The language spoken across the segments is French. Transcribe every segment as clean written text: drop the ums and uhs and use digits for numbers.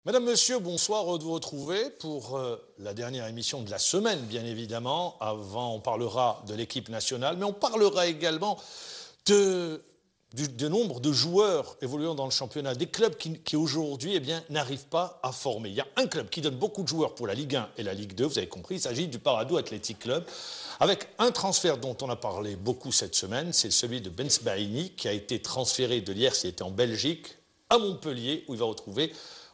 Madame, Monsieur, bonsoir de vous retrouver pour la dernière émission de la semaine, bien évidemment. Avant, on parlera de l'équipe nationale, mais on parlera également du nombre de joueurs évoluant dans le championnat, des clubs qui aujourd'hui n'arrivent pas à former. Il y a un club qui donne beaucoup de joueurs pour la Ligue 1 et la Ligue 2, vous avez compris, il s'agit du Paradou Athletic Club, avec un transfert dont on a parlé beaucoup cette semaine, c'est celui de Bensbaini, qui a été transféré de l'Hyers, il était en Belgique, à Montpellier, où il va retrouver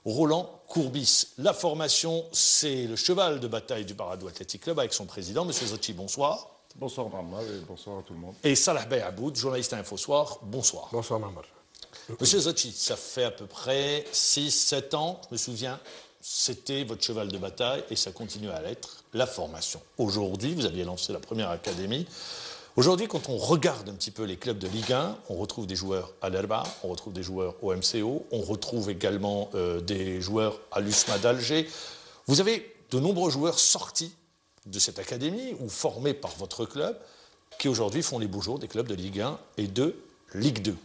Roland Courbis. La formation, c'est le cheval de bataille du Paradou Athletic Club avec son président, M. Zotchi, bonsoir. Bonsoir Mamar et bonsoir à tout le monde. Et Salah Beyaboud, journaliste à Infosoir, bonsoir. Bonsoir Mamar. Monsieur Zotchi, ça fait à peu près 6-7 ans, je me souviens, c'était votre cheval de bataille et ça continue à l'être, la formation. Aujourd'hui, vous aviez lancé la première académie. Aujourd'hui, quand on regarde un petit peu les clubs de Ligue 1, on retrouve des joueurs à l'Elba, on retrouve des joueurs au MCO, on retrouve également des joueurs à l'USMA d'Alger. Vous avez de nombreux joueurs sortis de cette académie ou formés par votre club qui aujourd'hui font les beaux jours des clubs de Ligue 1 et de Ligue 2.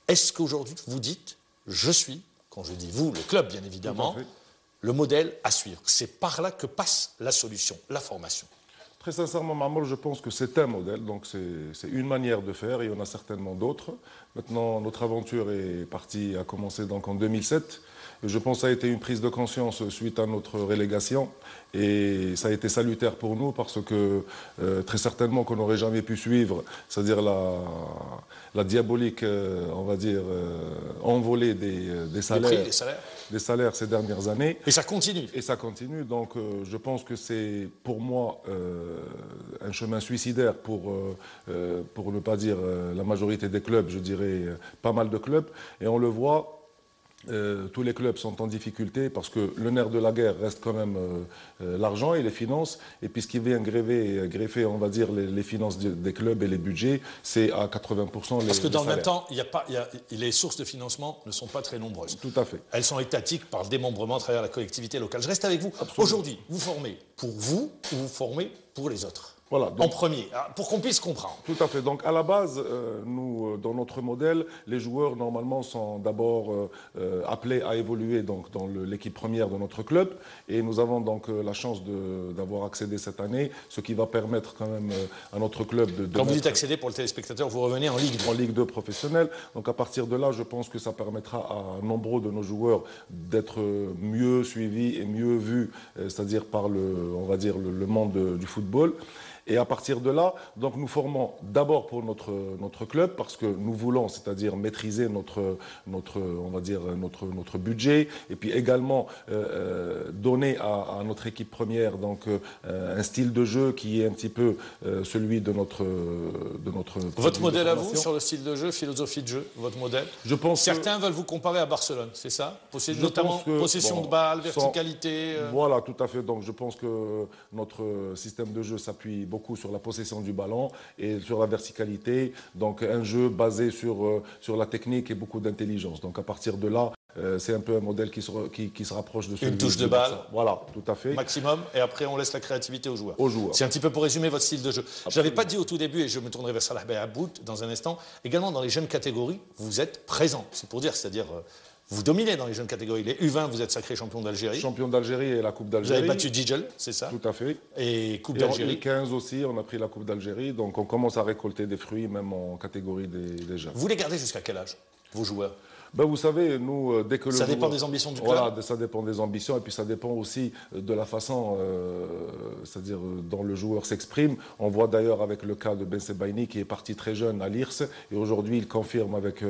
Est-ce qu'aujourd'hui vous dites, je suis, quand je dis vous, le club bien évidemment, le modèle à suivre? C'est par là que passe la solution, la formation. Très sincèrement, Mamar, je pense que c'est un modèle, donc c'est une manière de faire, et il y en a certainement d'autres. Maintenant, notre aventure est partie, a commencé donc en 2007. Et je pense que ça a été une prise de conscience suite à notre relégation. Et ça a été salutaire pour nous parce que très certainement qu'on n'aurait jamais pu suivre, c'est-à-dire la diabolique, on va dire, envolée des salaires. Des salaires ces dernières années. Et ça continue. Et ça continue. Donc je pense que c'est pour moi un chemin suicidaire pour ne pas dire la majorité des clubs, je dirais pas mal de clubs. Et on le voit. Tous les clubs sont en difficulté parce que le nerf de la guerre reste quand même l'argent et les finances. Et puis ce qui vient greffer, on va dire, les finances des clubs et les budgets, c'est à 80% Parce que dans les le même temps, les sources de financement ne sont pas très nombreuses. Tout à fait. Elles sont étatiques par le démembrement à travers la collectivité locale. Je reste avec vous. Aujourd'hui, vous formez pour vous ou vous formez pour les autres? Voilà, donc, en premier, pour qu'on puisse comprendre. Tout à fait. Donc, à la base, nous, dans notre modèle, les joueurs, normalement, sont d'abord appelés à évoluer donc, dans l'équipe première de notre club. Et nous avons donc la chance d'avoir accédé cette année, ce qui va permettre quand même à notre club de... Quand vous dites accéder pour le téléspectateur, vous revenez en Ligue 2. En Ligue 2 professionnelle. Donc, à partir de là, je pense que ça permettra à nombreux de nos joueurs d'être mieux suivis et mieux vus, c'est-à-dire par on va dire, le monde du football. Et à partir de là, donc nous formons d'abord pour notre club parce que nous voulons, c'est-à-dire maîtriser on va dire notre budget et puis également donner à notre équipe première donc un style de jeu qui est un petit peu celui de notre Votre modèle à vous sur le style de jeu, philosophie de jeu, votre modèle. Je pense certains veulent vous comparer à Barcelone, c'est ça? Notamment possession de balle, verticalité. Voilà, tout à fait. Donc je pense que notre système de jeu s'appuie beaucoup sur la possession du ballon et sur la verticalité. Donc un jeu basé sur la technique et beaucoup d'intelligence. Donc à partir de là, c'est un peu un modèle qui se rapproche de celui une touche de balle. Voilà, tout à fait. Maximum, et après on laisse la créativité aux joueurs. Aux joueurs. C'est un petit peu pour résumer votre style de jeu. Absolument. Je ne l'avais pas dit au tout début, et je me tournerai vers Salah Beyaboud dans un instant. Également dans les jeunes catégories, vous êtes présent. C'est pour dire, c'est-à-dire... vous dominez dans les jeunes catégories. Les U20, vous êtes sacré champion d'Algérie. Champion d'Algérie et la Coupe d'Algérie. Vous avez battu Dijel, c'est ça? Tout à fait. Et Coupe d'Algérie. Et en U15 aussi, on a pris la Coupe d'Algérie. Donc on commence à récolter des fruits, même en catégorie des jeunes. Vous les gardez jusqu'à quel âge, vos joueurs? Ben vous savez, nous, dès que ça dépend des ambitions du club. Voilà, ça dépend des ambitions et puis ça dépend aussi de la façon, c'est-à-dire dont le joueur s'exprime. On voit d'ailleurs avec le cas de Bensbaini qui est parti très jeune à l'IRS et aujourd'hui il confirme avec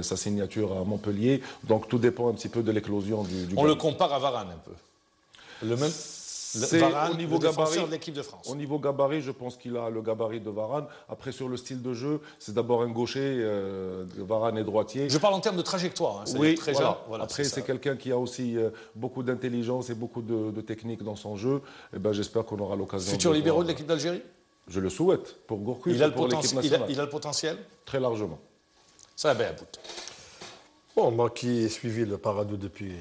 sa signature à Montpellier. Donc tout dépend un petit peu de l'éclosion du On le compare à Varane un peu. Le même. Varane, au niveau gabarit de l'équipe de France. Au niveau gabarit, je pense qu'il a le gabarit de Varane. Après, sur le style de jeu, c'est d'abord un gaucher, Varane est droitier. Je parle en termes de trajectoire. Hein, oui, très voilà. jeune. Voilà, après, c'est quelqu'un qui a aussi beaucoup d'intelligence et beaucoup de technique dans son jeu. Et ben, j'espère qu'on aura l'occasion. Futur libéraux de l'équipe d'Algérie? Je le souhaite pour Gourcuff et pour l'équipe nationale. Il a le potentiel? Très largement. Ça va bien, Bout. Bon, moi qui ai suivi le Paradou depuis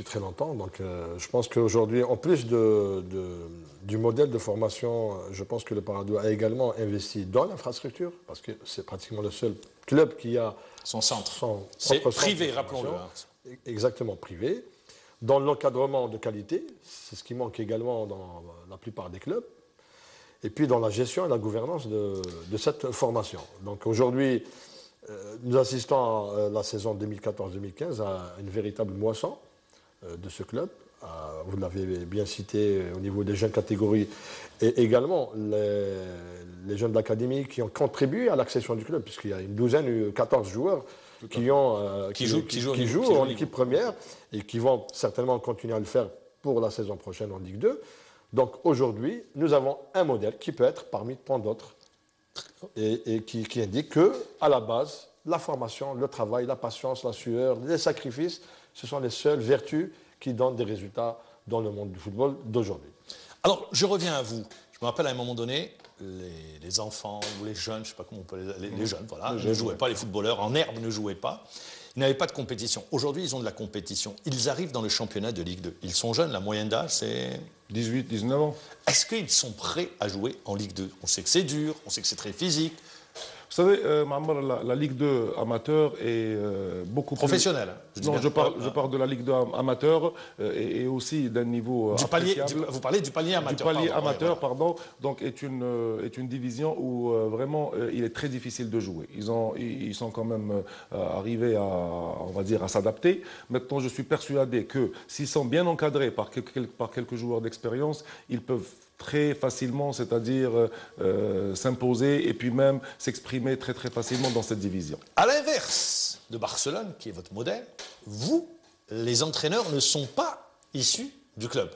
très longtemps, donc je pense qu'aujourd'hui, en plus du modèle de formation, je pense que le Paradou a également investi dans l'infrastructure, parce que c'est pratiquement le seul club qui a son centre. C'est privé, rappelons-le. Exactement, privé. dans l'encadrement de qualité, c'est ce qui manque également dans la plupart des clubs, et puis dans la gestion et la gouvernance de cette formation. Donc aujourd'hui, nous assistons à la saison 2014-2015 à une véritable moisson de ce club. Vous l'avez bien cité au niveau des jeunes catégories et également les jeunes de l'académie qui ont contribué à l'accession du club, puisqu'il y a une douzaine, 14 joueurs qui jouent en équipe première et qui vont certainement continuer à le faire pour la saison prochaine en Ligue 2. Donc aujourd'hui, nous avons un modèle qui peut être parmi tant d'autres et qui indique qu'à la base, la formation, le travail, la patience, la sueur, les sacrifices, ce sont les seules vertus qui donnent des résultats dans le monde du football d'aujourd'hui. Alors, je reviens à vous. Je me rappelle à un moment donné, les enfants ou les jeunes, je ne sais pas comment on peut les jeunes, voilà, ne jouaient pas, les footballeurs en herbe ne jouaient pas. Ils n'avaient pas de compétition. Aujourd'hui, ils ont de la compétition. Ils arrivent dans le championnat de Ligue 2. Ils sont jeunes, la moyenne d'âge, c'est 18, 19 ans. Est-ce qu'ils sont prêts à jouer en Ligue 2? On sait que c'est dur, on sait que c'est très physique. Vous savez, la Ligue 2 amateur est beaucoup professionnelle. Je parle de la Ligue 2 amateur et aussi d'un niveau appréciable. Vous parlez du palier amateur. Du palier amateur, pardon. Donc est une division où vraiment il est très difficile de jouer. Ils sont quand même arrivés on va dire, à s'adapter. Maintenant, je suis persuadé que s'ils sont bien encadrés par quelques joueurs d'expérience, ils peuvent très facilement, c'est-à-dire s'imposer et puis même s'exprimer très très facilement dans cette division. À l'inverse de Barcelone, qui est votre modèle, vous, les entraîneurs ne sont pas issus du club.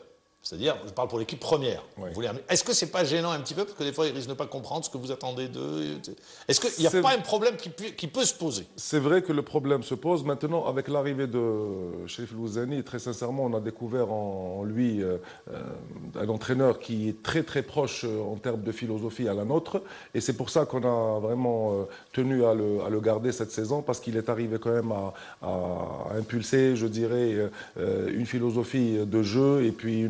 C'est-à-dire, je parle pour l'équipe première. Oui. Est-ce que c'est pas gênant un petit peu, parce que des fois ils risquent de ne pas comprendre ce que vous attendez d'eux? Est-ce qu'il n'y a pas un problème qui peut se poser? C'est vrai que le problème se pose. Maintenant, avec l'arrivée de Cherif El-Ouzzani, très sincèrement, on a découvert en lui un entraîneur qui est très très proche en termes de philosophie à la nôtre. Et c'est pour ça qu'on a vraiment tenu à le garder cette saison, parce qu'il est arrivé quand même à impulser, je dirais, une philosophie de jeu et puis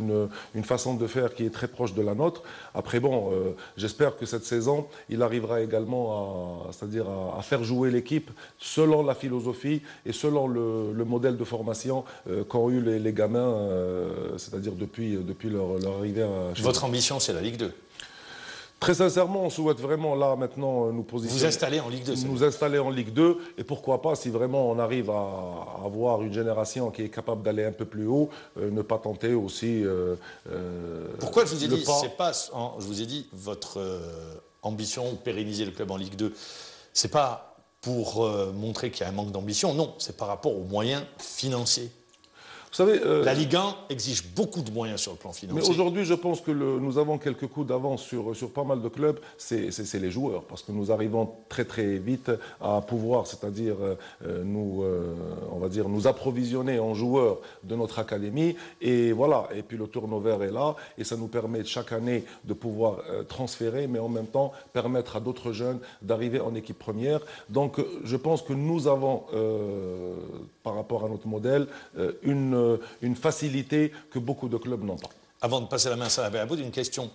une façon de faire qui est très proche de la nôtre. Après, bon, j'espère que cette saison, il arrivera également à faire jouer l'équipe selon la philosophie et selon le modèle de formation qu'ont eu les gamins, c'est-à-dire depuis leur arrivée à... Votre ambition, c'est la Ligue 2? Très sincèrement, on souhaite vraiment là maintenant nous positionner. Vous installer en Ligue 2. Nous installer en Ligue 2 et pourquoi pas, si vraiment on arrive à avoir une génération qui est capable d'aller un peu plus haut, ne pas tenter aussi. Pourquoi je vous ai dit, c'est pas, je vous ai dit, votre ambition, pérenniser le club en Ligue 2, c'est pas pour montrer qu'il y a un manque d'ambition, non, c'est par rapport aux moyens financiers. Vous savez, la Ligue 1 exige beaucoup de moyens sur le plan financier. Mais aujourd'hui, je pense que nous avons quelques coups d'avance sur pas mal de clubs, c'est les joueurs, parce que nous arrivons très très vite à pouvoir, c'est-à-dire on va dire, nous approvisionner en joueurs de notre académie, et voilà, et puis le turnover est là, et ça nous permet chaque année de pouvoir transférer, mais en même temps permettre à d'autres jeunes d'arriver en équipe première. Donc je pense que nous avons, par rapport à notre modèle, une facilité que beaucoup de clubs n'ont pas. Avant de passer la main à Salah Belaboud, une question.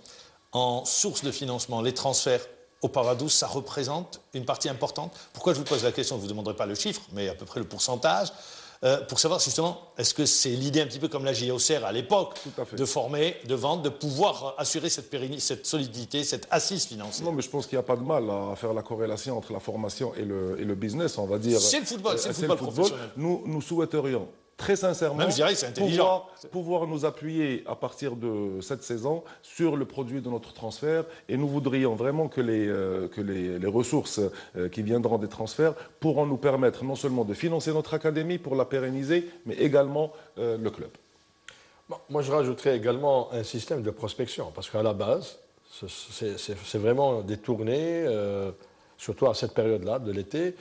En source de financement, les transferts au Paradou, ça représente une partie importante? Pourquoi je vous pose la question? Je ne vous demanderai pas le chiffre, mais à peu près le pourcentage. Pour savoir justement, est-ce que c'est l'idée un petit peu comme la JOCR à l'époque, de former, de vendre, de pouvoir assurer cette solidité, cette assise financière? Non, mais je pense qu'il n'y a pas de mal à faire la corrélation entre la formation et le business, on va dire. C'est le football, c'est le football professionnel. Nous souhaiterions très sincèrement, même, je dirais, c'est intelligent, pouvoir nous appuyer à partir de cette saison sur le produit de notre transfert, et nous voudrions vraiment que les ressources qui viendront des transferts pourront nous permettre non seulement de financer notre académie pour la pérenniser, mais également le club. Bon, moi, je rajouterais également un système de prospection, parce qu'à la base, c'est vraiment des tournées, surtout à cette période-là de l'été,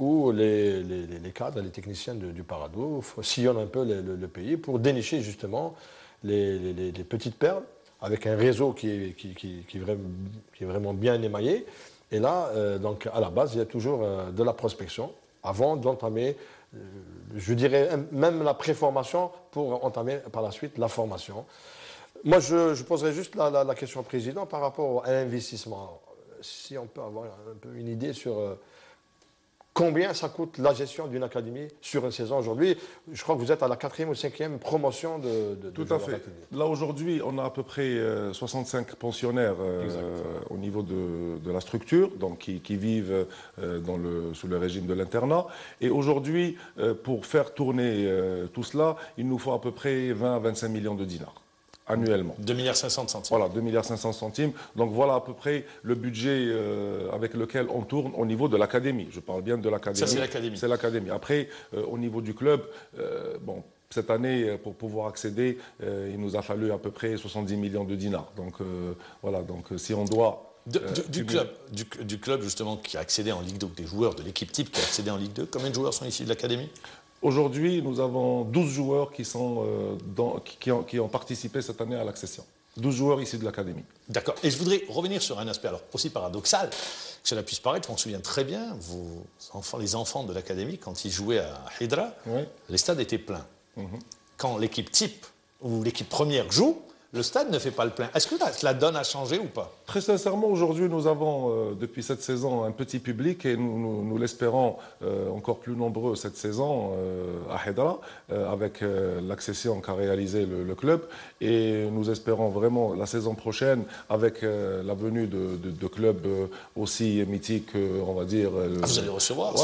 où les cadres, les techniciens du Paradou sillonnent un peu le pays pour dénicher justement les petites perles avec un réseau qui est vraiment bien émaillé. Et là, donc à la base, il y a toujours de la prospection avant d'entamer, je dirais même la préformation pour entamer par la suite la formation. Moi, je poserais juste la question au président par rapport à l'investissement. Si on peut avoir un peu une idée sur... combien ça coûte la gestion d'une académie sur une saison aujourd'hui. Je crois que vous êtes à la 4e ou 5e promotion de Tout à fait. Là, aujourd'hui, on a à peu près 65 pensionnaires au niveau de la structure, donc qui vivent sous le régime de l'internat. Et aujourd'hui, pour faire tourner tout cela, il nous faut à peu près 20 à 25 millions de dinars annuellement. 2,5 milliards. Voilà, 2,5 milliards. Donc voilà à peu près le budget avec lequel on tourne au niveau de l'académie. Je parle bien de l'académie. Ça, c'est l'académie. C'est l'académie. Après, au niveau du club, bon, cette année, pour pouvoir accéder, il nous a fallu à peu près 70 millions de dinars. Donc voilà, donc si on doit... Du club, justement, qui a accédé en Ligue 2, des joueurs de l'équipe type qui a accédé en Ligue 2, combien de joueurs sont ici de l'académie? Aujourd'hui, nous avons 12 joueurs qui ont participé cette année à l'accession. 12 joueurs issus de l'académie. D'accord. Et je voudrais revenir sur un aspect alors aussi paradoxal, que cela puisse paraître. On se souvient très bien, les enfants de l'académie, quand ils jouaient à Hydra, oui. Les stades étaient pleins. Quand l'équipe type ou l'équipe première joue, le stade ne fait pas le plein. Est-ce que la donne a changé ou pas? Très sincèrement, aujourd'hui, nous avons, depuis cette saison, un petit public et nous l'espérons encore plus nombreux cette saison à Hydra, avec l'accession qu'a réalisé le club. Et nous espérons vraiment la saison prochaine, avec la venue de clubs aussi mythiques, on va dire. Vous allez recevoir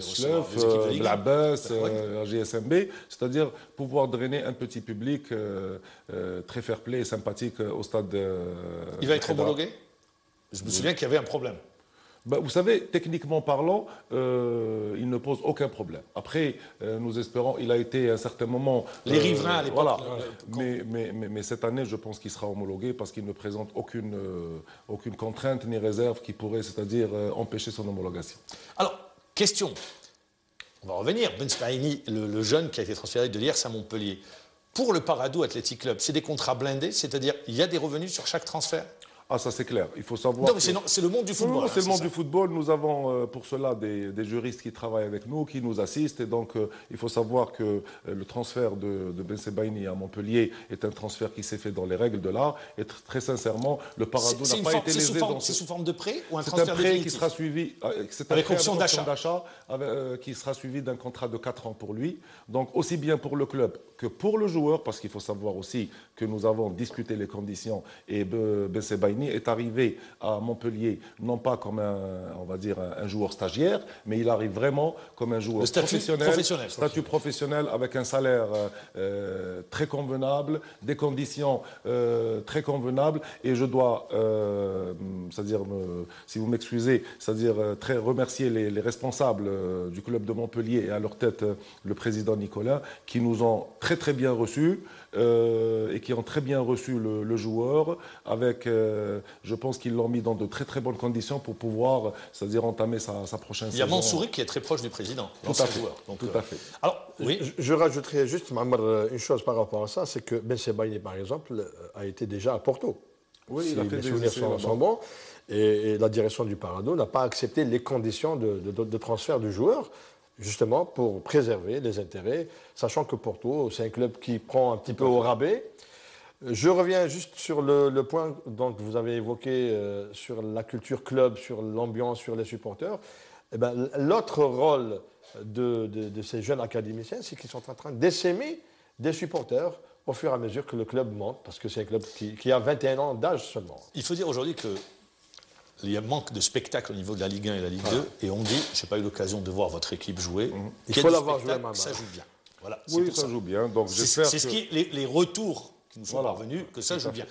Schleuf, Blabès, la GSMB, c'est-à-dire pouvoir drainer un petit public très fair-play et sympathique au stade. Il va être homologué? Je me souviens qu'il y avait un problème. Ben, vous savez, techniquement parlant, il ne pose aucun problème. Après, nous espérons, il a été à un certain moment... Les riverains à l'époque... Voilà. Mais cette année, je pense qu'il sera homologué parce qu'il ne présente aucune contrainte ni réserve qui pourrait, c'est-à-dire, empêcher son homologation. Alors, question. On va revenir. Ben Spaini, le jeune qui a été transféré de l'IERS à Montpellier. Pour le Paradou Athletic Club, c'est des contrats blindés, c'est-à-dire il y a des revenus sur chaque transfert? Ah, ça c'est clair. Il faut savoir. Non, mais c'est le monde du football. Non, c'est le monde du football. Nous avons pour cela des juristes qui travaillent avec nous, qui nous assistent. Et donc, il faut savoir que le transfert de Ben Sebaini à Montpellier est un transfert qui s'est fait dans les règles de l'art. Et très sincèrement, le Paradou n'a pas été lésé dans C'est sous forme de prêt ou un transfert transfert définitif? C'est un prêt qui sera suivi. C'est un avec prêt option d'achat qui sera suivi d'un contrat de 4 ans pour lui. Donc, aussi bien pour le club que pour le joueur, parce qu'il faut savoir aussi que nous avons discuté les conditions. Et Ben Sebaini est arrivé à Montpellier, non pas comme un joueur stagiaire, mais il arrive vraiment comme un joueur professionnel. Statut professionnel avec un salaire très convenable, des conditions très convenables. Et je dois, c'est-à-dire, si vous m'excusez, c'est-à-dire très remercier les responsables du club de Montpellier et à leur tête le président Nicolas, qui nous ont très très bien reçus. Et qui ont très bien reçu le joueur, avec, je pense qu'ils l'ont mis dans de très très bonnes conditions pour pouvoir, c'est-à-dire entamer sa prochaine saison. Il y a Mansouri qui est très proche du président, l'ancien joueur. Donc, tout à fait. Alors, oui. Je rajouterai juste, Mamar, une chose par rapport à ça, c'est que Ben Sebaini, par exemple, a été déjà à Porto. Oui, il a fait des souvenirs sont bons. Et la direction du Paradou n'a pas accepté les conditions de transfert du joueur, justement pour préserver les intérêts, sachant que Porto, c'est un club qui prend un petit peu au rabais. Je reviens juste sur le point que vous avez évoqué sur la culture club, sur l'ambiance, sur les supporters. Eh ben, l'autre rôle de ces jeunes académiciens, c'est qu'ils sont en train d'essaimer des supporters au fur et à mesure que le club monte, parce que c'est un club qui a 21 ans d'âge seulement. Il faut dire aujourd'hui que il y a manque de spectacle au niveau de la Ligue 1 et la Ligue 2, et on dit, je n'ai pas eu l'occasion de voir votre équipe jouer, il faut l'avoir joué, ça joue bien. Voilà, oui, ça joue bien. Donc j'espère c'est les retours qui nous sont parvenus, que ça joue bien.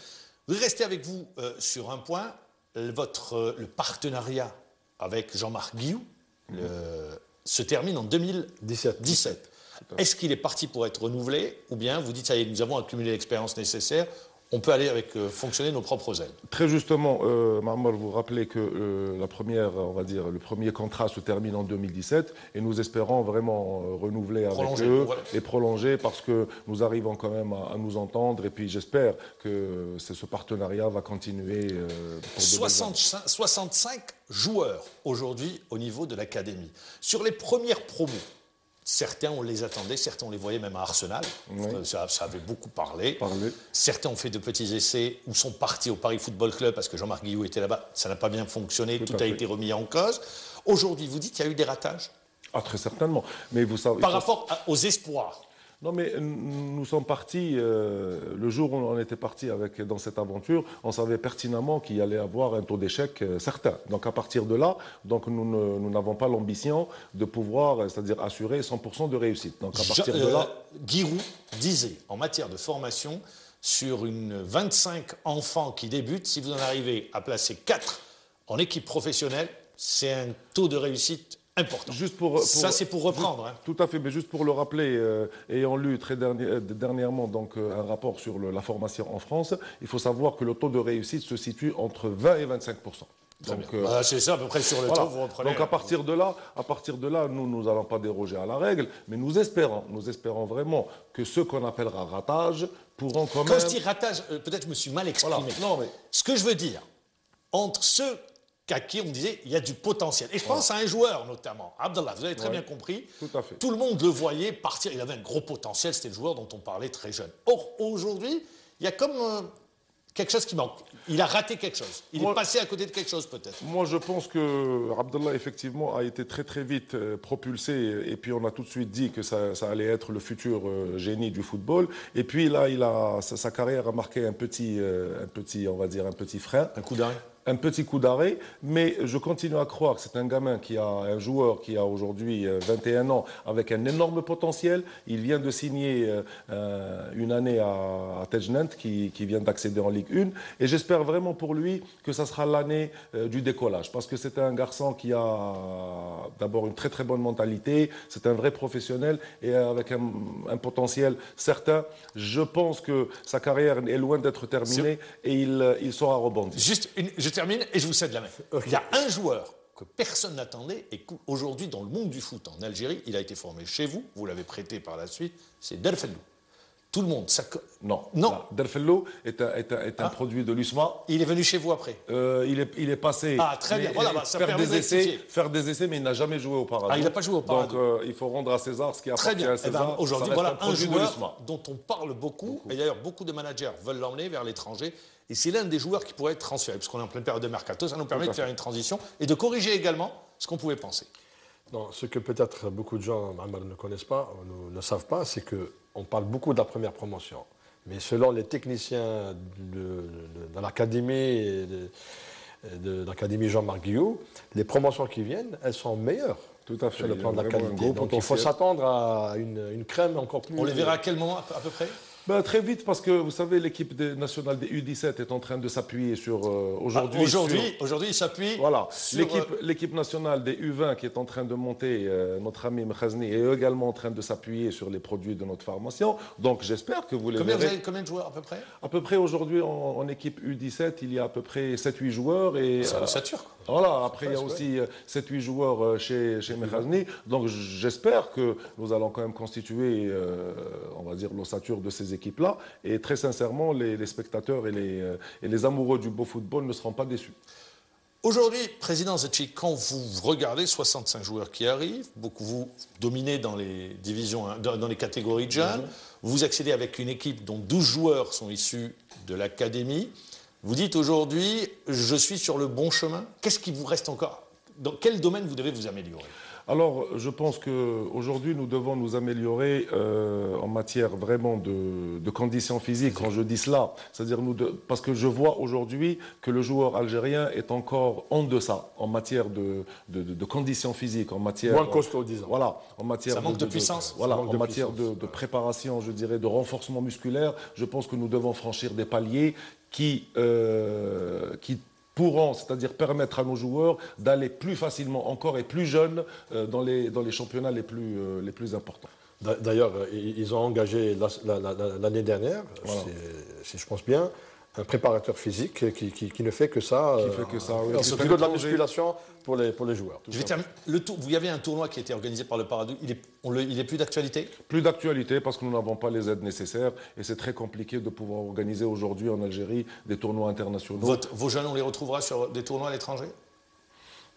Je vais rester avec vous sur un point, le partenariat avec Jean-Marc Guillou se termine en 2017. Est-ce qu'il est parti pour être renouvelé, ou bien vous dites, ça y est, nous avons accumulé l'expérience nécessaire, on peut aller fonctionner nos propres ailes? Très justement, Marmol, vous rappelez que le premier contrat se termine en 2017 et nous espérons vraiment renouveler avec eux et prolonger parce que nous arrivons quand même à nous entendre et puis j'espère que ce partenariat va continuer pour 65 joueurs aujourd'hui au niveau de l'académie. Sur les premières promos, certains, on les attendait, certains, on les voyait même à Arsenal. Oui. Ça avait beaucoup parlé. Certains ont fait de petits essais ou sont partis au Paris Football Club parce que Jean-Marc Guillou était là-bas. Ça n'a pas bien fonctionné, tout a été remis en cause. Aujourd'hui, vous dites qu'il y a eu des ratages Ah, très certainement. Mais vous savez, par rapport aux espoirs. non, mais nous sommes partis, le jour où on était parti dans cette aventure, on savait pertinemment qu'il y allait avoir un taux d'échec certain. Donc à partir de là, donc nous n'avons pas l'ambition de pouvoir, c'est-à-dire assurer 100% de réussite. Donc à partir de là... Giroud disait, en matière de formation, sur une 25 enfants qui débutent, si vous en arrivez à placer 4 en équipe professionnelle, c'est un taux de réussite important. Ça, c'est pour reprendre. Tout à fait, mais juste pour le rappeler, ayant lu dernièrement donc, un rapport sur la formation en France, il faut savoir que le taux de réussite se situe entre 20 et 25%. Donc, c'est ça à peu près sur le voilà. taux, vous reprenez. Donc à partir de là, nous n'allons pas déroger à la règle, mais nous espérons vraiment que ce qu'on appellera ratage pourront quand même... Quand je dis ratage, peut-être je me suis mal exprimé. Voilà. Non, mais... Ce que je veux dire, entre ceux qu'à qui on disait il y a du potentiel. Et je pense à un joueur notamment, Abdallah, vous avez très bien compris. Tout à fait. Tout le monde le voyait partir, il avait un gros potentiel, c'était le joueur dont on parlait très jeune. Or, aujourd'hui, il y a comme quelque chose qui manque. Il a raté quelque chose. Il est passé à côté de quelque chose peut-être. Moi, je pense que Abdallah, effectivement, a été très très vite propulsé. Et puis, on a tout de suite dit que ça allait être le futur génie du football. Et puis là, sa carrière a marqué un petit, on va dire, un petit frein. Un coup d'arrêt. Un petit coup d'arrêt, mais je continue à croire que c'est un joueur qui a aujourd'hui 21 ans avec un énorme potentiel. Il vient de signer une année à Tejnant qui vient d'accéder en Ligue 1 et j'espère vraiment pour lui que ça sera l'année du décollage parce que c'est un garçon qui a d'abord une très très bonne mentalité, c'est un vrai professionnel et avec un potentiel certain. Je pense que sa carrière est loin d'être terminée et il saura rebondir. Je termine et je vous cède la main. Okay. Il y a un joueur que personne n'attendait et qu'aujourd'hui, dans le monde du foot en Algérie, il a été formé chez vous, vous l'avez prêté par la suite, c'est Derfellou. Tout le monde... Non. Derfellou est un produit de l'USMA. Il est venu chez vous après il est passé... Ah, très bien. Voilà, ça faire des essais, mais il n'a jamais joué au Paradou. Ah, il n'a pas joué au Paradou. Donc, il faut rendre à César ce qui appartient à César. Aujourd'hui, voilà un joueur dont on parle beaucoup. Et d'ailleurs, beaucoup de managers veulent l'emmener vers l'étranger. Et c'est l'un des joueurs qui pourrait être transféré, puisqu'on est en pleine période de mercato, ça nous permet de faire une transition et de corriger également ce qu'on pouvait penser. Non, ce que peut-être beaucoup de gens ne connaissent pas, ne savent pas, c'est qu'on parle beaucoup de la première promotion. Mais selon les techniciens de l'académie de l'académie Jean-Marc Guillou, les promotions qui viennent, elles sont meilleures. Tout à fait. Sur le plan de la qualité. Donc il faut s'attendre à une crème encore plus... On les verra à quel moment à peu près ? Très vite, parce que vous savez, l'équipe nationale des U17 est en train de s'appuyer sur aujourd'hui. Aujourd'hui, il s'appuie. Voilà, l'équipe nationale des U20 qui est en train de monter, notre ami Mkhazni est également en train de s'appuyer sur les produits de notre formation. Donc j'espère que vous les verrez. Vous avez combien de joueurs à peu près ? À peu près aujourd'hui en équipe U17, il y a à peu près 7-8 joueurs. C'est la sature. Voilà, après il y a aussi 7-8 joueurs chez Mkhazni. Donc j'espère que nous allons quand même constituer, on va dire, l'ossature de ces équipes-là. Et très sincèrement, les spectateurs et les amoureux du beau football ne seront pas déçus. Aujourd'hui, président Zetchi, quand vous regardez 65 joueurs qui arrivent, beaucoup vous dominez dans les divisions, dans les catégories de jeunes, vous accédez avec une équipe dont 12 joueurs sont issus de l'académie. Vous dites aujourd'hui, je suis sur le bon chemin. Qu'est-ce qui vous reste encore ? Dans quel domaine vous devez vous améliorer ? Alors, je pense qu'aujourd'hui, nous devons nous améliorer en matière vraiment de conditions physiques. Quand je dis cela, c'est-à-dire parce que je vois aujourd'hui que le joueur algérien est encore en deçà en matière de conditions physiques, en matière... Moins costaud, disons. Voilà, en matière... Ça manque de puissance. Voilà, en matière de préparation, je dirais, de renforcement musculaire. Je pense que nous devons franchir des paliers qui pourront, c'est-à-dire permettre à nos joueurs d'aller plus facilement encore et plus jeunes dans les championnats les plus importants. D'ailleurs, ils ont engagé l'année dernière, voilà. Si je pense bien, un préparateur physique qui ne fait que ça. Qui fait que ça, oui. C'est plutôt de la musculation pour les joueurs. Je vais terminer. Vous y avait un tournoi qui a été organisé par le Paradou. Il est plus d'actualité ? Plus d'actualité parce que nous n'avons pas les aides nécessaires et c'est très compliqué de pouvoir organiser aujourd'hui en Algérie des tournois internationaux. Vos jeunes, on les retrouvera sur des tournois à l'étranger ?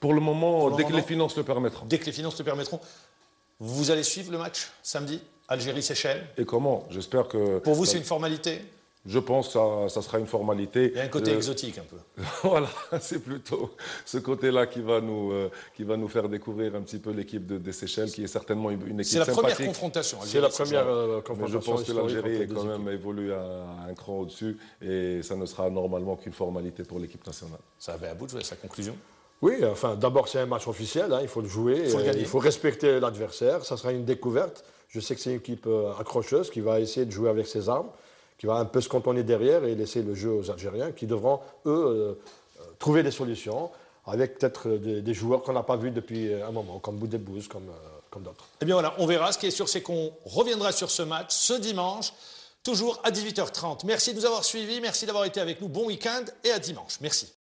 Pour le moment, dès que les finances le permettront. Dès que les finances le permettront. Vous allez suivre le match samedi, Algérie-Seychelles ? Et comment ? J'espère que... Pour vous, c'est une formalité ? Je pense que ça sera une formalité. Il y a un côté exotique un peu. Voilà, c'est plutôt ce côté-là qui va nous faire découvrir un petit peu l'équipe des Seychelles, qui est certainement une équipe sympathique. C'est la première confrontation. C'est la première confrontation. Mais je pense que l'Algérie est quand même évolué à un cran au-dessus et ça ne sera normalement qu'une formalité pour l'équipe nationale. Ça avait à bout de jouer sa conclusion. Oui, enfin, d'abord c'est un match officiel, hein, il faut le jouer, il faut respecter l'adversaire, ça sera une découverte. Je sais que c'est une équipe accrocheuse qui va essayer de jouer avec ses armes, qui va un peu se cantonner derrière et laisser le jeu aux Algériens, qui devront, eux, trouver des solutions, avec peut-être des joueurs qu'on n'a pas vus depuis un moment, comme Boudebouz, comme d'autres. Eh bien voilà, on verra. Ce qui est sûr, c'est qu'on reviendra sur ce match ce dimanche, toujours à 18h30. Merci de nous avoir suivis, merci d'avoir été avec nous. Bon week-end et à dimanche. Merci.